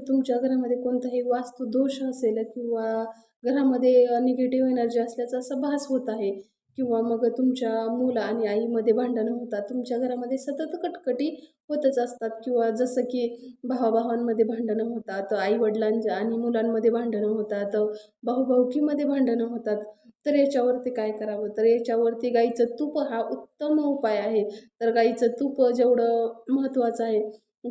तुमच्या घरामध्ये कोणताही वास्तू दोष असेल किंवा घरामध्ये निगेटिव्ह एनर्जी असल्याचा असा भास होत आहे किंवा मग तुमच्या मूल आणि आईमध्ये भांडणं होतात. तुमच्या घरामध्ये सतत कटकटी होतच असतात किंवा जसं की भावाभावांमध्ये भांडणं होतात, आई-वडिलांच्या आणि मुलांमध्ये भांडणं होतात, भाऊ-भावकीमध्ये भांडणं होतात. तर याच्यावरती काय करावं? तर याच्यावरती गाईचं तूप हा उत्तम उपाय आहे. तर गाईचं तूप जेवढं महत्त्वाचं आहे,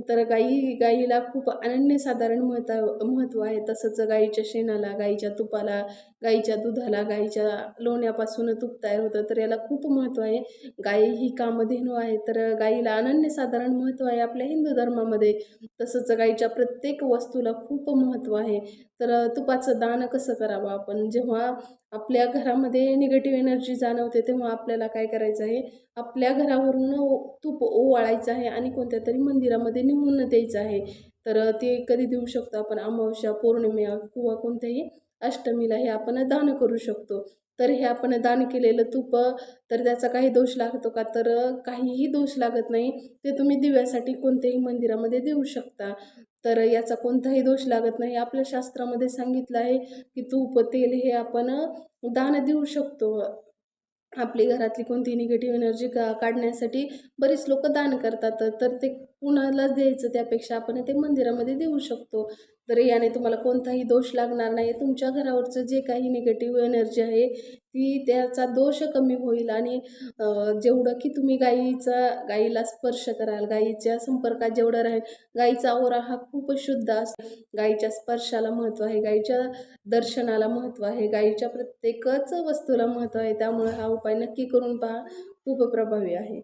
तर गाईला खूप अनन्यसाधारण महत्त्व आहे. तसंच गाईच्या शेणाला, गाईच्या तुपाला, गाईच्या दुधाला, गाईच्या लोण्यापासून तूप तयार होतं. तर याला खूप महत्त्व आहे. गाई ही कामधेनू आहे. तर गाईला अनन्यसाधारण महत्त्व आहे आपल्या हिंदू धर्मामध्ये. तसंच गाईच्या प्रत्येक वस्तूला खूप महत्त्व आहे. तर तुपाचं दान कसं करावं आपण? जेव्हा आपल्या घरामध्ये निगेटिव्ह एनर्जी जाणवते, तेव्हा आपल्याला काय करायचं आहे, आपल्या घरावरून तूप ओवाळायचं आहे आणि कोणत्यातरी मंदिरामध्ये नेऊन द्यायचं आहे. तर ते कधी देऊ शकतो आपण? अमावस्या, पौर्णिमा किंवा कोणत्याही अष्टमीला हे आपण दान करू शकतो. तर हे आपण दान केलेलं तूप तर त्याचा काही दोष लागतो का? तर काहीही दोष लागत नाही. ते तुम्ही दिव्यासाठी कोणत्याही मंदिरामध्ये देऊ शकता. तर याचा कोणताही दोष लागत नाही. आपल्या शास्त्रामध्ये सांगितलं आहे, की तूप, तेल हे आपण दान देऊ शकतो. आपली घरातली कोणतीही निगेटिव्ह एनर्जी काढण्यासाठी बरीच लोकं दान करतात. तर ते कुणालाच द्यायचं त्यापेक्षा आपण ते मंदिरामध्ये देऊ शकतो. तर याने तुम्हाला कोणताही दोष लागणार नाही. तुमच्या घरावरचं जे काही निगेटिव्ह एनर्जी आहे, त्याचा दोष कमी होईल आणि जेवढं की तुम्ही गाईला स्पर्श कराल, गाईच्या संपर्कात जेवढं राहील, गाईचा औरा हा खूप शुद्ध असतो. गाईच्या स्पर्शाला महत्त्व आहे, गाईच्या दर्शनाला महत्त्व आहे, गाईच्या प्रत्येकच वस्तूला महत्त्व आहे. त्यामुळे हा उपाय नक्की करून पहा. खूप प्रभावी आहे.